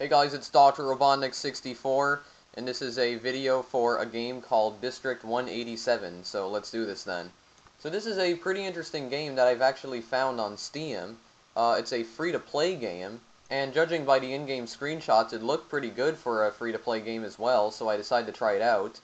Hey guys, it's Dr. Robotnik64, and this is a video for a game called District 187, so let's do this then. So this is a pretty interesting game that I've actually found on Steam. It's a free-to-play game, and judging by the in-game screenshots, it looked pretty good for a free-to-play game as well, so I decided to try it out.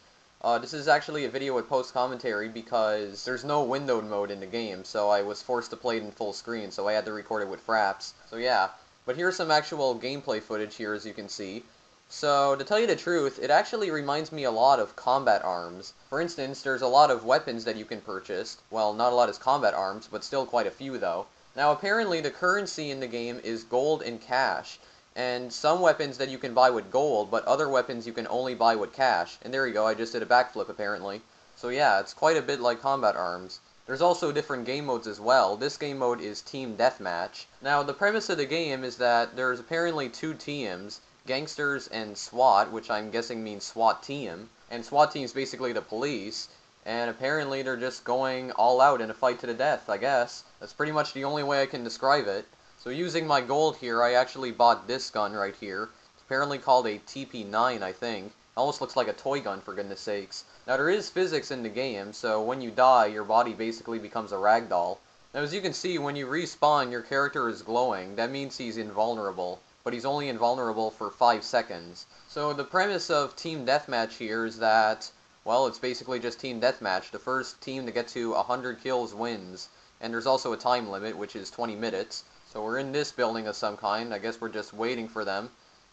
This is actually a video with post-commentary because there's no windowed mode in the game, so I was forced to play it in full screen, so I had to record it with fraps. So yeah. But here's some actual gameplay footage here, as you can see. So, to tell you the truth, it actually reminds me a lot of Combat Arms. For instance, there's a lot of weapons that you can purchase. Well, not a lot as Combat Arms, but still quite a few though. Now, apparently the currency in the game is gold and cash. And some weapons that you can buy with gold, but other weapons you can only buy with cash. And there you go, I just did a backflip apparently. So yeah, it's quite a bit like Combat Arms. There's also different game modes as well. This game mode is Team Deathmatch. Now, the premise of the game is that there's apparently two teams, Gangsters and SWAT, which I'm guessing means SWAT team. And SWAT team's basically the police, and apparently they're just going all out in a fight to the death, I guess. That's pretty much the only way I can describe it. So using my gold here, I actually bought this gun right here. It's apparently called a TP9, I think. Almost looks like a toy gun, for goodness sakes. Now, there is physics in the game, so when you die, your body basically becomes a ragdoll. Now, as you can see, when you respawn, your character is glowing. That means he's invulnerable, but he's only invulnerable for 5 seconds. So the premise of Team Deathmatch here is that, well, it's basically just Team Deathmatch. The first team to get to 100 kills wins. And there's also a time limit, which is 20 minutes. So we're in this building of some kind. I guess we're just waiting for them.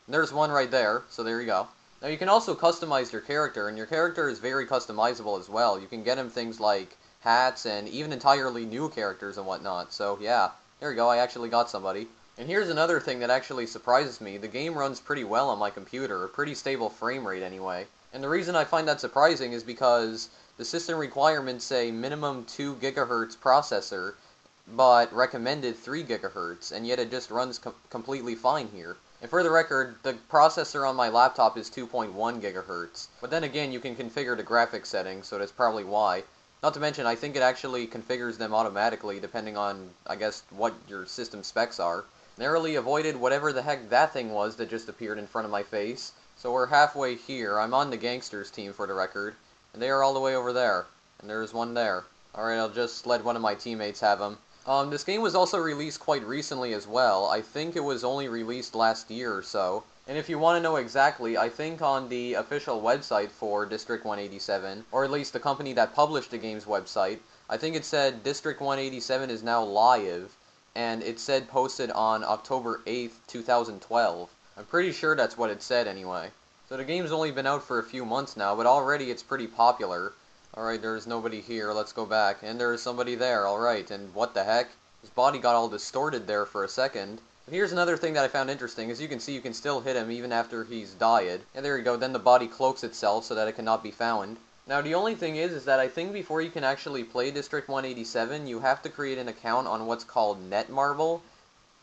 And there's one right there, so there you go. Now you can also customize your character, and your character is very customizable as well. You can get him things like hats and even entirely new characters and whatnot. So yeah, there you go, I actually got somebody. And here's another thing that actually surprises me. The game runs pretty well on my computer, a pretty stable frame rate anyway. And the reason I find that surprising is because the system requirements say minimum 2 GHz processor, but recommended 3 GHz, and yet it just runs completely fine here. And for the record, the processor on my laptop is 2.1 GHz. But then again, you can configure the graphics settings, so that's probably why. Not to mention, I think it actually configures them automatically depending on, I guess, what your system specs are. Narrowly avoided whatever the heck that thing was that just appeared in front of my face. So we're halfway here. I'm on the Gangsters team, for the record. And they are all the way over there. And there's one there. Alright, I'll just let one of my teammates have him. This game was also released quite recently as well. I think it was only released last year or so. And if you want to know exactly, I think on the official website for District 187, or at least the company that published the game's website, I think it said District 187 is now live, and it said posted on October 8th, 2012. I'm pretty sure that's what it said anyway. So the game's only been out for a few months now, but already it's pretty popular. Alright, there's nobody here, let's go back. And there's somebody there, alright, and what the heck? His body got all distorted there for a second. But here's another thing that I found interesting. As you can see, you can still hit him even after he's died. And there you go, then the body cloaks itself so that it cannot be found. Now, the only thing is that I think before you can actually play District 187, you have to create an account on what's called Netmarble.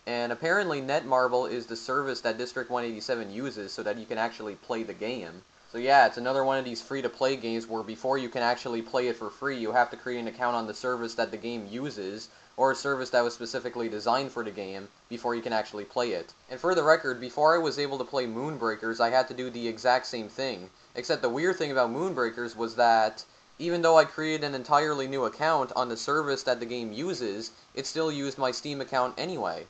And apparently Netmarble is the service that District 187 uses so that you can actually play the game. So yeah, it's another one of these free-to-play games where before you can actually play it for free, you have to create an account on the service that the game uses, or a service that was specifically designed for the game, before you can actually play it. And for the record, before I was able to play Moonbreakers, I had to do the exact same thing. Except the weird thing about Moonbreakers was that, even though I created an entirely new account on the service that the game uses, it still used my Steam account anyway.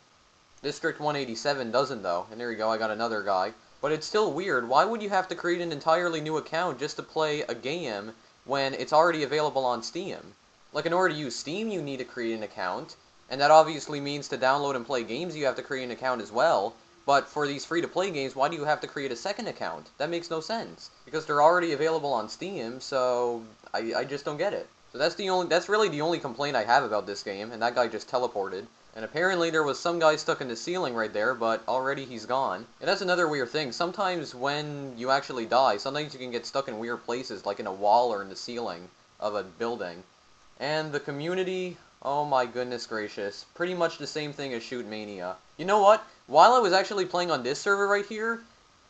District 187 doesn't though, and there you go, I got another guy. But it's still weird. Why would you have to create an entirely new account just to play a game when it's already available on Steam? Like, in order to use Steam, you need to create an account, and that obviously means to download and play games, you have to create an account as well. But for these free-to-play games, why do you have to create a second account? That makes no sense. Because they're already available on Steam, so I just don't get it. So that's really the only complaint I have about this game, and that guy just teleported. And apparently there was some guy stuck in the ceiling right there, but already he's gone. And that's another weird thing. Sometimes when you actually die, sometimes you can get stuck in weird places, like in a wall or in the ceiling of a building. And the community, oh my goodness gracious, pretty much the same thing as Shoot Mania. You know what? While I was actually playing on this server right here,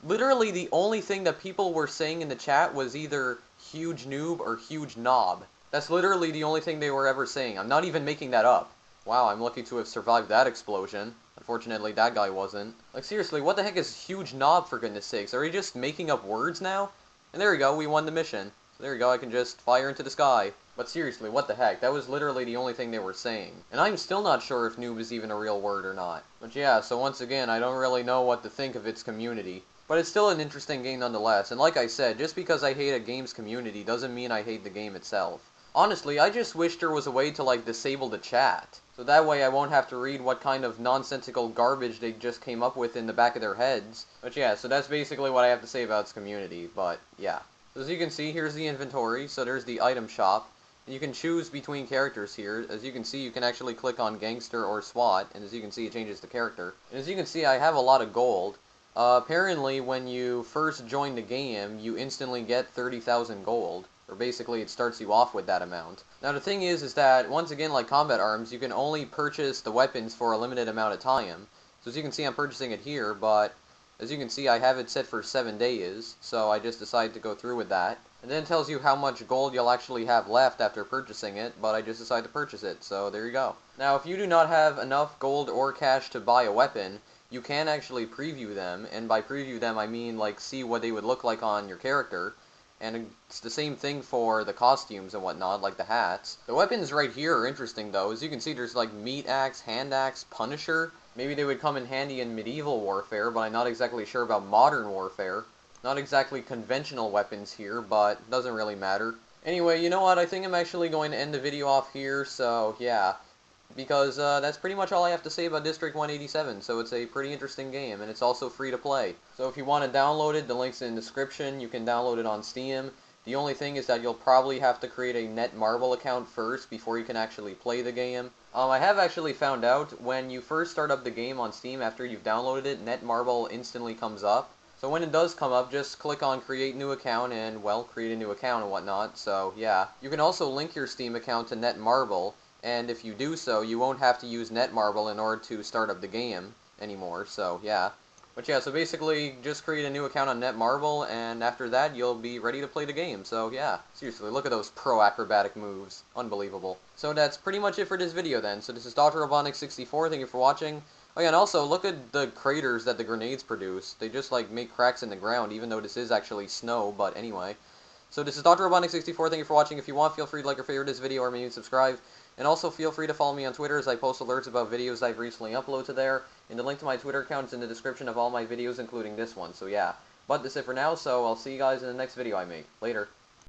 literally the only thing that people were saying in the chat was either huge noob or huge knob. That's literally the only thing they were ever saying. I'm not even making that up. Wow, I'm lucky to have survived that explosion. Unfortunately, that guy wasn't. Like, seriously, what the heck is huge knob, for goodness sakes? Are we just making up words now? And there we go, we won the mission. So there we go, I can just fire into the sky. But seriously, what the heck? That was literally the only thing they were saying. And I'm still not sure if noob is even a real word or not. But yeah, so once again, I don't really know what to think of its community. But it's still an interesting game nonetheless, and like I said, just because I hate a game's community doesn't mean I hate the game itself. Honestly, I just wish there was a way to, like, disable the chat. So that way I won't have to read what kind of nonsensical garbage they just came up with in the back of their heads. But yeah, so that's basically what I have to say about its community, but yeah. So as you can see, here's the inventory, so there's the item shop. You can choose between characters here. As you can see, you can actually click on Gangster or SWAT, and as you can see, it changes the character. And as you can see, I have a lot of gold. Apparently, when you first join the game, you instantly get 30,000 gold. Or basically, it starts you off with that amount. Now, the thing is that, once again, like combat arms, you can only purchase the weapons for a limited amount of time. So as you can see, I'm purchasing it here, but as you can see, I have it set for 7 days, so I just decided to go through with that. And then it tells you how much gold you'll actually have left after purchasing it, but I just decided to purchase it, so there you go. Now, if you do not have enough gold or cash to buy a weapon, you can actually preview them, and by preview them I mean like see what they would look like on your character. And it's the same thing for the costumes and whatnot, like the hats. The weapons right here are interesting though. As you can see, there's like meat axe, hand axe, Punisher. Maybe they would come in handy in medieval warfare, but I'm not exactly sure about modern warfare. Not exactly conventional weapons here, but doesn't really matter. Anyway, you know what? I think I'm actually going to end the video off here, so yeah. Because that's pretty much all I have to say about District 187, so it's a pretty interesting game, and it's also free to play. So if you want to download it, the link's in the description. You can download it on Steam. The only thing is that you'll probably have to create a Netmarble account first before you can actually play the game. I have actually found out when you first start up the game on Steam after you've downloaded it, Netmarble instantly comes up. So when it does come up, just click on create new account and, well, create a new account and whatnot, so yeah. You can also link your Steam account to Netmarble, and if you do so, you won't have to use Netmarble in order to start up the game anymore, so yeah. But yeah, so basically, just create a new account on Netmarble, and after that, you'll be ready to play the game, so yeah. Seriously, look at those pro acrobatic moves. Unbelievable. So that's pretty much it for this video then. So this is Dr. Robotnik64, thank you for watching. Oh yeah, and also, look at the craters that the grenades produce. They just, like, make cracks in the ground, even though this is actually snow, but anyway. So this is Dr. Robotnik64, thank you for watching. If you want, feel free to like or favorite this video, or maybe subscribe. And also feel free to follow me on Twitter as I post alerts about videos I've recently uploaded to there. And the link to my Twitter account is in the description of all my videos, including this one. So yeah. But that's it for now, so I'll see you guys in the next video I make. Later.